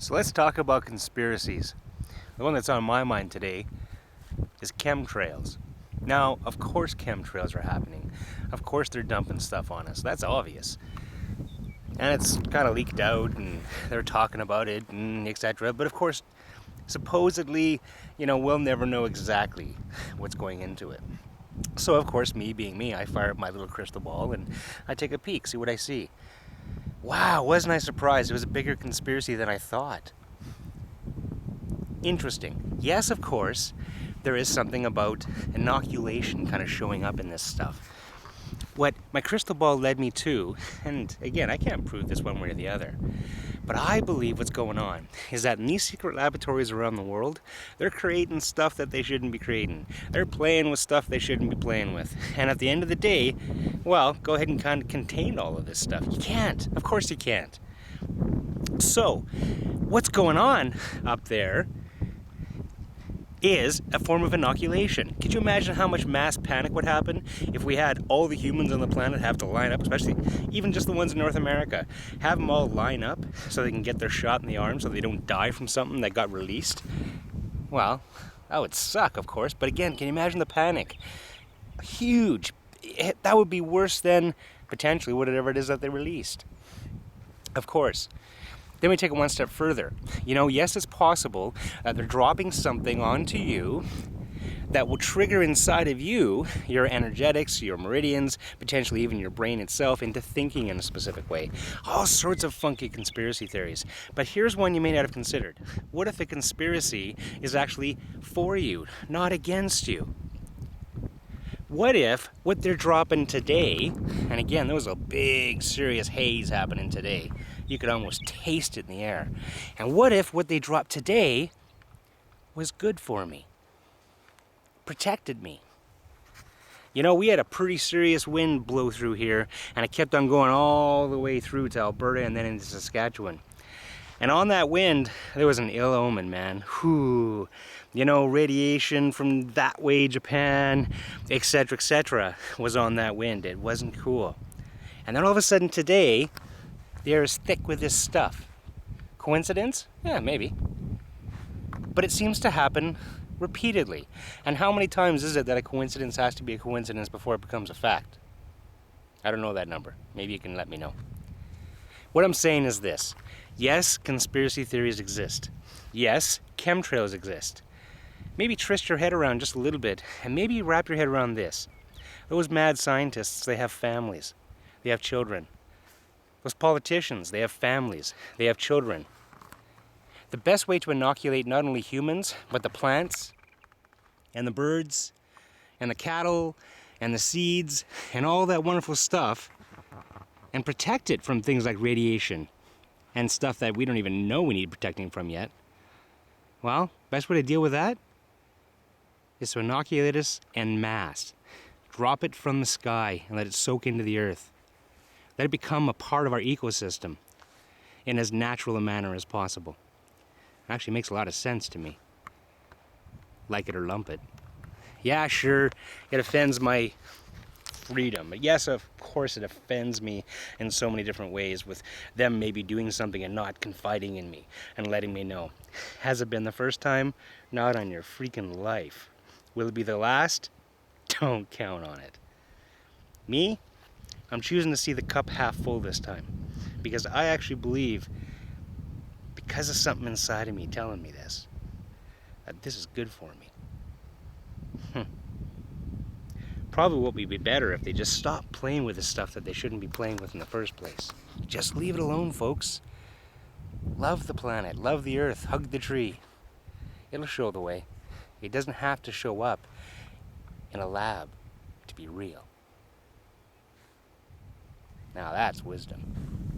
So let's talk about conspiracies. The one that's on my mind today is chemtrails. Now, of course chemtrails are happening. Of course they're dumping stuff on us. That's obvious. And it's kind of leaked out and they're talking about it and etc. But of course, supposedly, we'll never know exactly what's going into it. So of course, me being me, I fire up my little crystal ball and I take a peek, see what I see. Wow, wasn't I surprised? It was a bigger conspiracy than I thought. Interesting. Yes, of course, there is something about inoculation kind of showing up in this stuff. What my crystal ball led me to, and again, I can't prove this one way or the other, but I believe what's going on is that in these secret laboratories around the world, they're creating stuff that they shouldn't be creating. They're playing with stuff they shouldn't be playing with. And at the end of the day, well, go ahead and kind of contain all of this stuff. You can't. Of course you can't. So, what's going on up there is a form of inoculation. Could you imagine how much mass panic would happen if we had all the humans on the planet have to line up, especially even just the ones in North America, have them all line up so they can get their shot in the arm so they don't die from something that got released? Well, that would suck, of course, but again, can you imagine the panic? Huge. That would be worse than potentially whatever it is that they released. Of course. Then we take it one step further. Yes, it's possible that they're dropping something onto you that will trigger inside of you your energetics, your meridians, potentially even your brain itself into thinking in a specific way. All sorts of funky conspiracy theories. But here's one you may not have considered. What if a conspiracy is actually for you, not against you? What if what they're dropping today, and again, there was a big, serious haze happening today. You could almost taste it in the air. And what if what they dropped today was good for me? Protected me? We had a pretty serious wind blow through here, and it kept on going all the way through to Alberta and then into Saskatchewan. And on that wind, there was an ill omen, man. Whew. Radiation from that way, Japan, etc., was on that wind. It wasn't cool. And then all of a sudden today, the air is thick with this stuff. Coincidence? Yeah, maybe. But it seems to happen repeatedly. And how many times is it that a coincidence has to be a coincidence before it becomes a fact? I don't know that number. Maybe you can let me know. What I'm saying is this. Yes, conspiracy theories exist. Yes, chemtrails exist. Maybe twist your head around just a little bit, and maybe wrap your head around this. Those mad scientists, they have families. They have children. Those politicians, they have families. They have children. The best way to inoculate not only humans, but the plants, and the birds, and the cattle, and the seeds, and all that wonderful stuff, and protect it from things like radiation, and stuff that we don't even know we need protecting from yet. Well, best way to deal with that is to inoculate us en masse. Drop it from the sky and let it soak into the earth. Let it become a part of our ecosystem in as natural a manner as possible. It actually makes a lot of sense to me. Like it or lump it. Yeah, sure, it offends my freedom. Yes, of course it offends me in so many different ways, with them maybe doing something and not confiding in me and letting me know. Has it been the first time? Not on your freaking life. Will it be the last? Don't count on it. Me? I'm choosing to see the cup half full this time, because I actually believe, because of something inside of me telling me this, that this is good for me. Probably what would be better if they just stopped playing with the stuff that they shouldn't be playing with in the first place. Just leave it alone, folks. Love the planet, love the earth, hug the tree. It'll show the way. It doesn't have to show up in a lab to be real. Now that's wisdom.